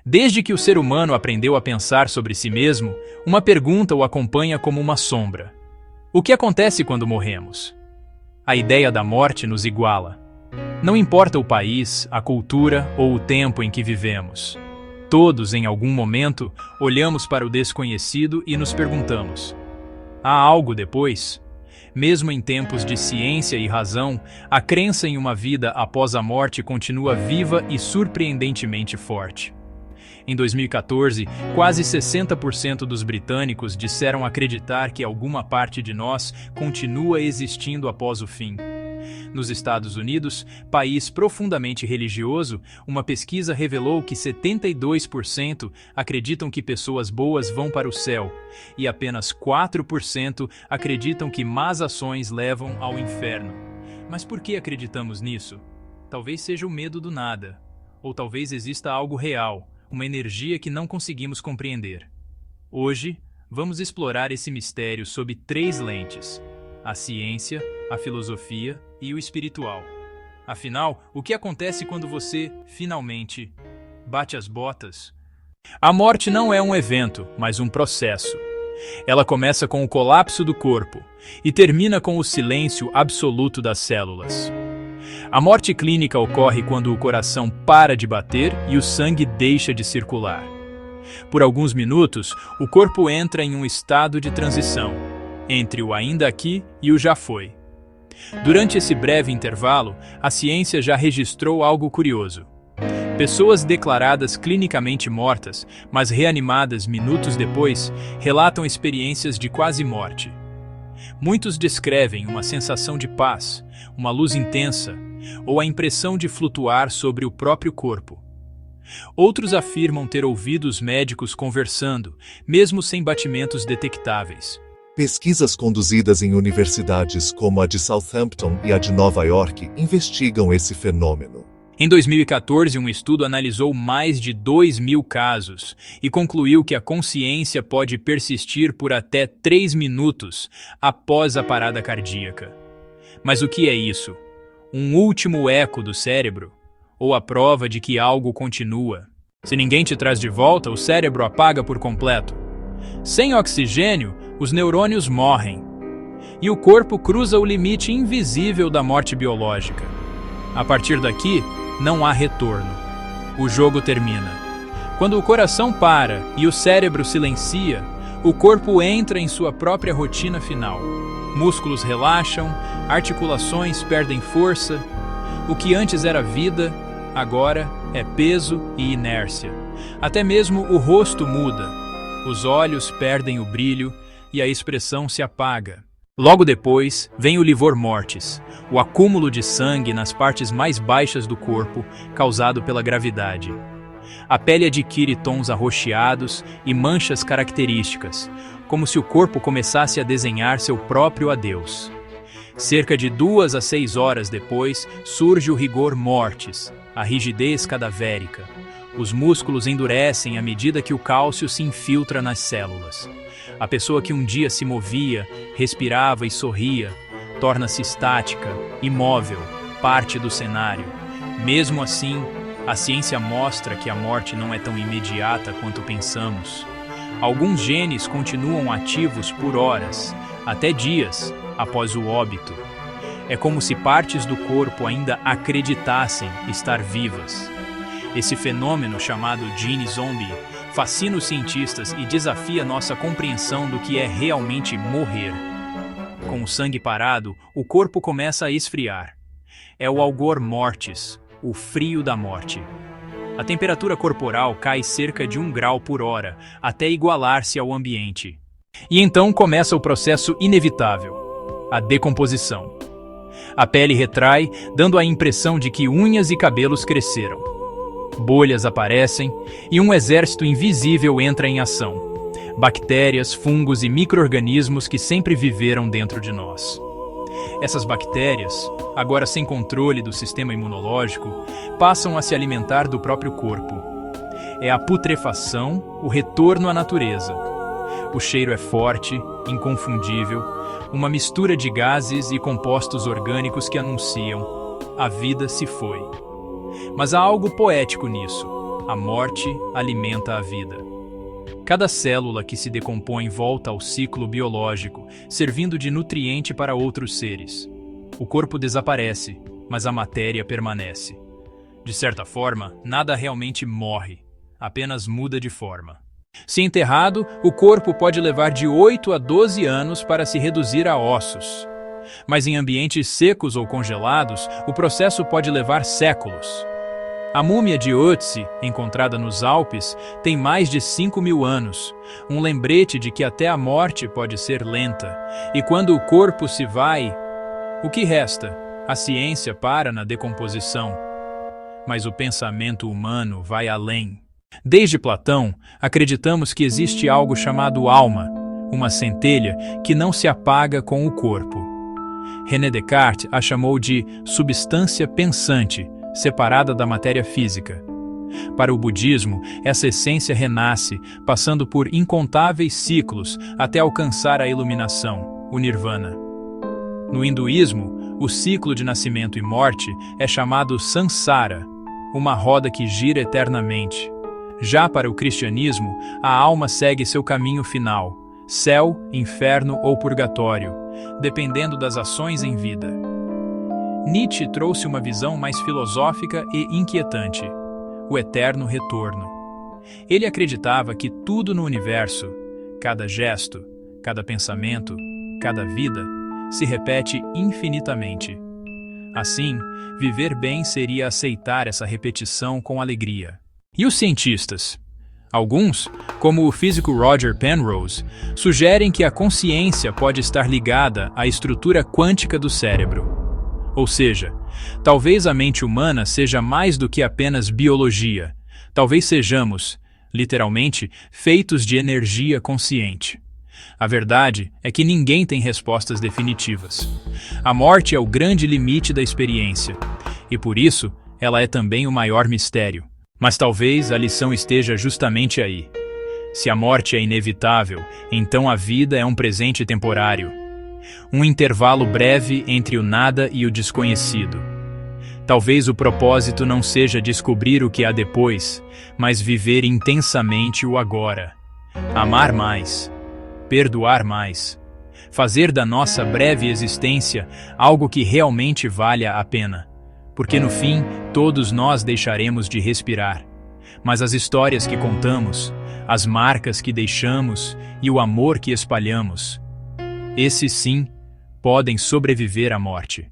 Desde que o ser humano aprendeu a pensar sobre si mesmo, uma pergunta o acompanha como uma sombra. O que acontece quando morremos? A ideia da morte nos iguala. Não importa o país, a cultura ou o tempo em que vivemos. Todos, em algum momento, olhamos para o desconhecido e nos perguntamos: há algo depois? Mesmo em tempos de ciência e razão, a crença em uma vida após a morte continua viva e surpreendentemente forte. Em 2014, quase 60% dos britânicos disseram acreditar que alguma parte de nós continua existindo após o fim. Nos Estados Unidos, país profundamente religioso, uma pesquisa revelou que 72% acreditam que pessoas boas vão para o céu e apenas 4% acreditam que más ações levam ao inferno. Mas por que acreditamos nisso? Talvez seja o medo do nada, ou talvez exista algo real, uma energia que não conseguimos compreender. Hoje, vamos explorar esse mistério sob 3 lentes: a ciência, a filosofia e o espiritual. Afinal, o que acontece quando você, finalmente, bate as botas? A morte não é um evento, mas um processo. Ela começa com o colapso do corpo e termina com o silêncio absoluto das células. A morte clínica ocorre quando o coração para de bater e o sangue deixa de circular. Por alguns minutos, o corpo entra em um estado de transição, entre o ainda aqui e o já foi. Durante esse breve intervalo, a ciência já registrou algo curioso. Pessoas declaradas clinicamente mortas, mas reanimadas minutos depois, relatam experiências de quase morte. Muitos descrevem uma sensação de paz, uma luz intensa, ou a impressão de flutuar sobre o próprio corpo. Outros afirmam ter ouvido os médicos conversando, mesmo sem batimentos detectáveis. Pesquisas conduzidas em universidades como a de Southampton e a de Nova York investigam esse fenômeno. Em 2014, um estudo analisou mais de 2.000 casos e concluiu que a consciência pode persistir por até 3 minutos após a parada cardíaca. Mas o que é isso? Um último eco do cérebro? Ou a prova de que algo continua? Se ninguém te traz de volta, o cérebro apaga por completo. Sem oxigênio, os neurônios morrem. E o corpo cruza o limite invisível da morte biológica. A partir daqui, não há retorno. O jogo termina. Quando o coração para e o cérebro silencia, o corpo entra em sua própria rotina final. Músculos relaxam, articulações perdem força. O que antes era vida, agora é peso e inércia. Até mesmo o rosto muda. Os olhos perdem o brilho e a expressão se apaga. Logo depois, vem o livor mortis, o acúmulo de sangue nas partes mais baixas do corpo, causado pela gravidade. A pele adquire tons arroxeados e manchas características, como se o corpo começasse a desenhar seu próprio adeus. Cerca de 2 a 6 horas depois, surge o rigor mortis, a rigidez cadavérica. Os músculos endurecem à medida que o cálcio se infiltra nas células. A pessoa que um dia se movia, respirava e sorria, torna-se estática, imóvel, parte do cenário. Mesmo assim, a ciência mostra que a morte não é tão imediata quanto pensamos. Alguns genes continuam ativos por horas, até dias, após o óbito. É como se partes do corpo ainda acreditassem estar vivas. Esse fenômeno, chamado gene zombie, fascina os cientistas e desafia nossa compreensão do que é realmente morrer. Com o sangue parado, o corpo começa a esfriar. É o algor mortis, o frio da morte. A temperatura corporal cai cerca de 1 grau por hora, até igualar-se ao ambiente. E então começa o processo inevitável, a decomposição. A pele retrai, dando a impressão de que unhas e cabelos cresceram. Bolhas aparecem e um exército invisível entra em ação. Bactérias, fungos e micro-organismos que sempre viveram dentro de nós. Essas bactérias, agora sem controle do sistema imunológico, passam a se alimentar do próprio corpo. É a putrefação, o retorno à natureza. O cheiro é forte, inconfundível, uma mistura de gases e compostos orgânicos que anunciam: a vida se foi. Mas há algo poético nisso. A morte alimenta a vida. Cada célula que se decompõe volta ao ciclo biológico, servindo de nutriente para outros seres. O corpo desaparece, mas a matéria permanece. De certa forma, nada realmente morre, apenas muda de forma. Se enterrado, o corpo pode levar de 8 a 12 anos para se reduzir a ossos. Mas em ambientes secos ou congelados, o processo pode levar séculos. A múmia de Ötzi, encontrada nos Alpes, tem mais de 5.000 anos, um lembrete de que até a morte pode ser lenta. E quando o corpo se vai, o que resta? A ciência para na decomposição. Mas o pensamento humano vai além. Desde Platão, acreditamos que existe algo chamado alma, uma centelha que não se apaga com o corpo. René Descartes a chamou de substância pensante, separada da matéria física. Para o budismo, essa essência renasce, passando por incontáveis ciclos até alcançar a iluminação, o nirvana. No hinduísmo, o ciclo de nascimento e morte é chamado samsara, uma roda que gira eternamente. Já para o cristianismo, a alma segue seu caminho final, céu, inferno ou purgatório, dependendo das ações em vida. Nietzsche trouxe uma visão mais filosófica e inquietante, o eterno retorno. Ele acreditava que tudo no universo, cada gesto, cada pensamento, cada vida, se repete infinitamente. Assim, viver bem seria aceitar essa repetição com alegria. E os cientistas? Alguns, como o físico Roger Penrose, sugerem que a consciência pode estar ligada à estrutura quântica do cérebro. Ou seja, talvez a mente humana seja mais do que apenas biologia. Talvez sejamos, literalmente, feitos de energia consciente. A verdade é que ninguém tem respostas definitivas. A morte é o grande limite da experiência, e por isso ela é também o maior mistério. Mas talvez a lição esteja justamente aí. Se a morte é inevitável, então a vida é um presente temporário. Um intervalo breve entre o nada e o desconhecido. Talvez o propósito não seja descobrir o que há depois, mas viver intensamente o agora. Amar mais. Perdoar mais. Fazer da nossa breve existência algo que realmente valha a pena. Porque no fim, todos nós deixaremos de respirar. Mas as histórias que contamos, as marcas que deixamos e o amor que espalhamos, esses sim, podem sobreviver à morte.